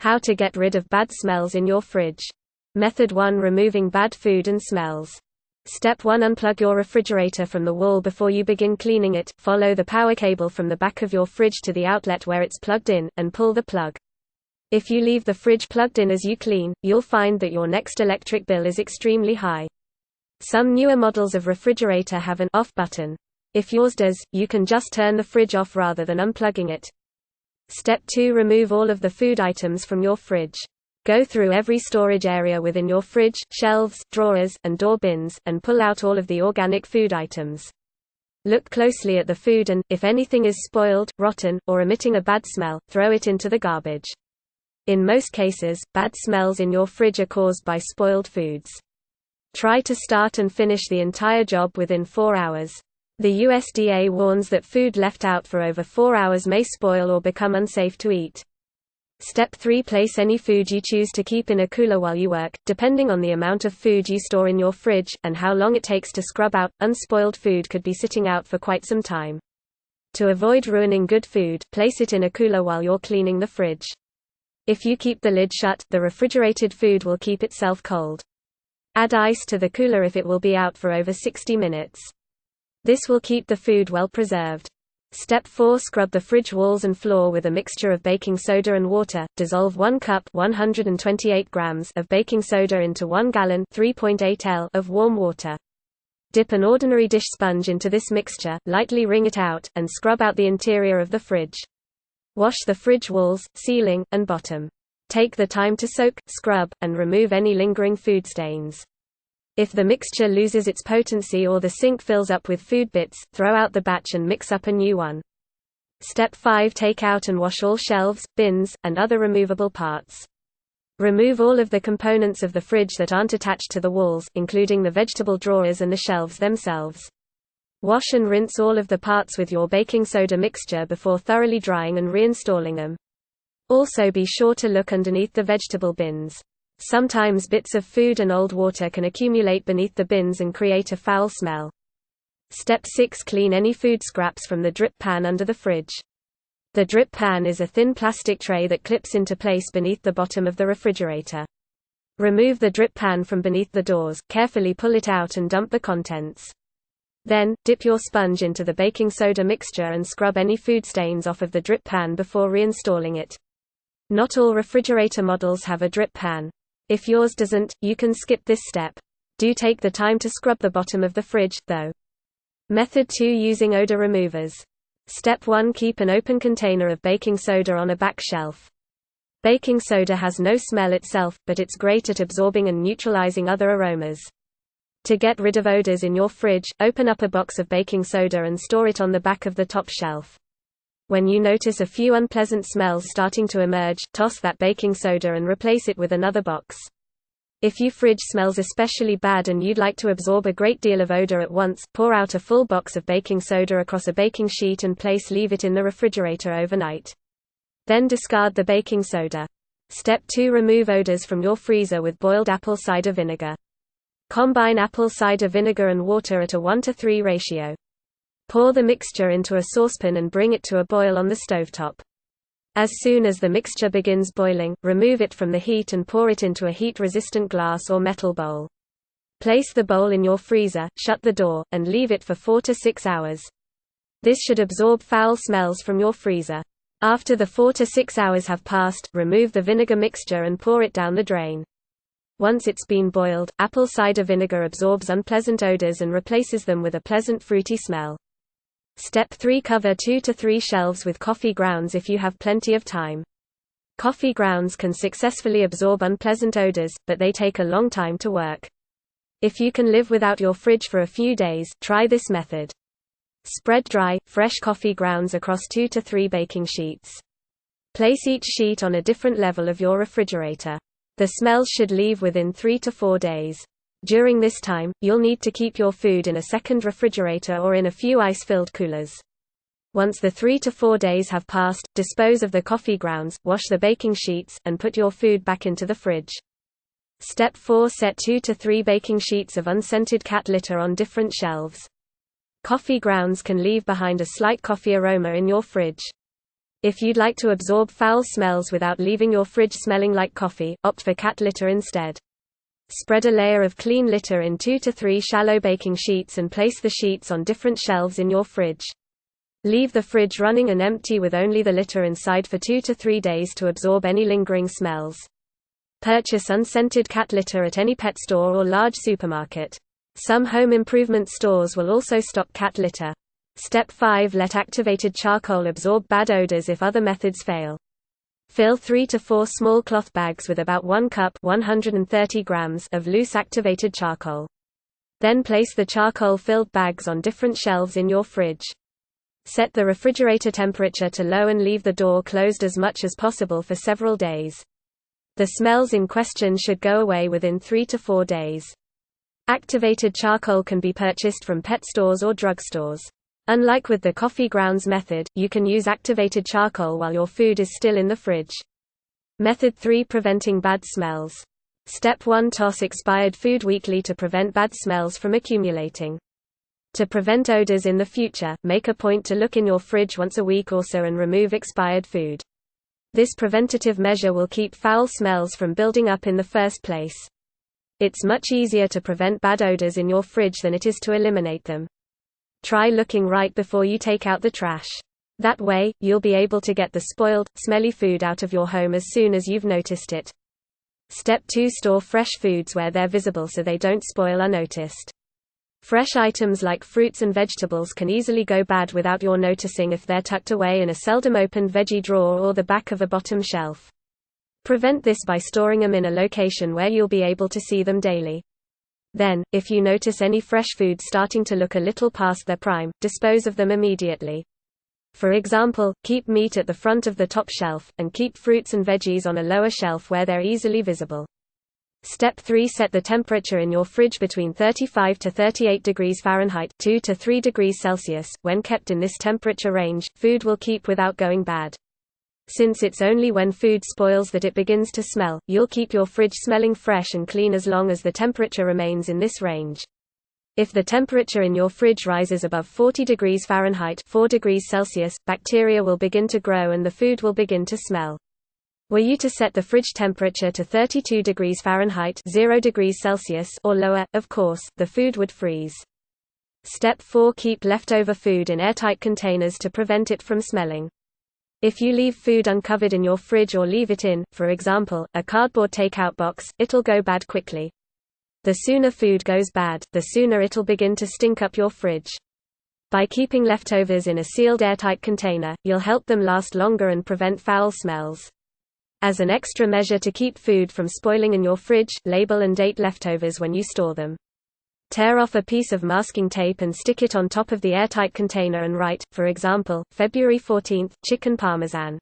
How to get rid of bad smells in your fridge. Method 1: Removing bad food and smells. Step 1: Unplug your refrigerator from the wall before you begin cleaning it. Follow the power cable from the back of your fridge to the outlet where it's plugged in, and pull the plug. If you leave the fridge plugged in as you clean, you'll find that your next electric bill is extremely high. Some newer models of refrigerator have an off button. If yours does, you can just turn the fridge off rather than unplugging it. Step 2: Remove all of the food items from your fridge. Go through every storage area within your fridge, shelves, drawers, and door bins, and pull out all of the organic food items. Look closely at the food and, if anything is spoiled, rotten, or emitting a bad smell, throw it into the garbage. In most cases, bad smells in your fridge are caused by spoiled foods. Try to start and finish the entire job within 4 hours. The USDA warns that food left out for over 4 hours may spoil or become unsafe to eat. Step 3: Place any food you choose to keep in a cooler while you work. Depending on the amount of food you store in your fridge, and how long it takes to scrub out, unspoiled food could be sitting out for quite some time. To avoid ruining good food, place it in a cooler while you're cleaning the fridge. If you keep the lid shut, the refrigerated food will keep itself cold. Add ice to the cooler if it will be out for over 60 minutes. This will keep the food well preserved. Step 4: Scrub the fridge walls and floor with a mixture of baking soda and water. Dissolve 1 cup 128 grams of baking soda into 1 gallon 3.8 L of warm water. Dip an ordinary dish sponge into this mixture, lightly wring it out, and scrub out the interior of the fridge. Wash the fridge walls, ceiling, and bottom. Take the time to soak, scrub, and remove any lingering food stains. If the mixture loses its potency or the sink fills up with food bits, throw out the batch and mix up a new one. Step 5: Take out and wash all shelves, bins, and other removable parts. Remove all of the components of the fridge that aren't attached to the walls, including the vegetable drawers and the shelves themselves. Wash and rinse all of the parts with your baking soda mixture before thoroughly drying and reinstalling them. Also be sure to look underneath the vegetable bins. Sometimes bits of food and old water can accumulate beneath the bins and create a foul smell. Step 6: Clean any food scraps from the drip pan under the fridge. The drip pan is a thin plastic tray that clips into place beneath the bottom of the refrigerator. Remove the drip pan from beneath the doors, carefully pull it out and dump the contents. Then, dip your sponge into the baking soda mixture and scrub any food stains off of the drip pan before reinstalling it. Not all refrigerator models have a drip pan. If yours doesn't, you can skip this step. Do take the time to scrub the bottom of the fridge, though. Method 2: Using odor removers. Step 1: Keep an open container of baking soda on a back shelf. Baking soda has no smell itself, but it's great at absorbing and neutralizing other aromas. To get rid of odors in your fridge, open up a box of baking soda and store it on the back of the top shelf. When you notice a few unpleasant smells starting to emerge, toss that baking soda and replace it with another box. If your fridge smells especially bad and you'd like to absorb a great deal of odor at once, pour out a full box of baking soda across a baking sheet and leave it in the refrigerator overnight. Then discard the baking soda. Step 2: Remove odors from your freezer with boiled apple cider vinegar. Combine apple cider vinegar and water at a 1:3 ratio. Pour the mixture into a saucepan and bring it to a boil on the stovetop. As soon as the mixture begins boiling, remove it from the heat and pour it into a heat-resistant glass or metal bowl. Place the bowl in your freezer, shut the door, and leave it for 4 to 6 hours. This should absorb foul smells from your freezer. After the 4 to 6 hours have passed, remove the vinegar mixture and pour it down the drain. Once it's been boiled, apple cider vinegar absorbs unpleasant odors and replaces them with a pleasant fruity smell. Step 3: Cover 2 to 3 shelves with coffee grounds if you have plenty of time. Coffee grounds can successfully absorb unpleasant odors, but they take a long time to work. If you can live without your fridge for a few days, try this method. Spread dry, fresh coffee grounds across 2 to 3 baking sheets. Place each sheet on a different level of your refrigerator. The smells should leave within 3 to 4 days. During this time, you'll need to keep your food in a second refrigerator or in a few ice-filled coolers. Once the 3 to 4 days have passed, dispose of the coffee grounds, wash the baking sheets, and put your food back into the fridge. Step 4: Set 2 to 3 baking sheets of unscented cat litter on different shelves. Coffee grounds can leave behind a slight coffee aroma in your fridge. If you'd like to absorb foul smells without leaving your fridge smelling like coffee, opt for cat litter instead. Spread a layer of clean litter in 2 to 3 shallow baking sheets and place the sheets on different shelves in your fridge. Leave the fridge running and empty with only the litter inside for 2 to 3 days to absorb any lingering smells. Purchase unscented cat litter at any pet store or large supermarket. Some home improvement stores will also stock cat litter. Step 5. Let activated charcoal absorb bad odors if other methods fail. Fill 3 to 4 small cloth bags with about 1 cup 130 grams of loose activated charcoal. Then place the charcoal-filled bags on different shelves in your fridge. Set the refrigerator temperature to low and leave the door closed as much as possible for several days. The smells in question should go away within 3 to 4 days. Activated charcoal can be purchased from pet stores or drugstores. Unlike with the coffee grounds method, you can use activated charcoal while your food is still in the fridge. Method 3. Preventing bad smells. Step 1. Toss expired food weekly to prevent bad smells from accumulating. To prevent odors in the future, make a point to look in your fridge once a week or so and remove expired food. This preventative measure will keep foul smells from building up in the first place. It's much easier to prevent bad odors in your fridge than it is to eliminate them. Try looking right before you take out the trash. That way, you'll be able to get the spoiled, smelly food out of your home as soon as you've noticed it. Step 2. Store fresh foods where they're visible so they don't spoil unnoticed. Fresh items like fruits and vegetables can easily go bad without your noticing if they're tucked away in a seldom opened veggie drawer or the back of a bottom shelf. Prevent this by storing them in a location where you'll be able to see them daily. Then, if you notice any fresh foods starting to look a little past their prime, dispose of them immediately. For example, keep meat at the front of the top shelf, and keep fruits and veggies on a lower shelf where they're easily visible. Step 3. Set the temperature in your fridge between 35 to 38 degrees Fahrenheit 2 to 3 degrees Celsius. When kept in this temperature range, food will keep without going bad. Since it's only when food spoils that it begins to smell, you'll keep your fridge smelling fresh and clean as long as the temperature remains in this range. If the temperature in your fridge rises above 40 degrees Fahrenheit 4 degrees Celsius, bacteria will begin to grow and the food will begin to smell. Were you to set the fridge temperature to 32 degrees Fahrenheit 0 degrees Celsius or lower, of course, the food would freeze. Step 4. Keep leftover food in airtight containers to prevent it from smelling. If you leave food uncovered in your fridge or leave it in, for example, a cardboard takeout box, it'll go bad quickly. The sooner food goes bad, the sooner it'll begin to stink up your fridge. By keeping leftovers in a sealed airtight container, you'll help them last longer and prevent foul smells. As an extra measure to keep food from spoiling in your fridge, label and date leftovers when you store them. Tear off a piece of masking tape and stick it on top of the airtight container and write, for example, February 14, chicken parmesan.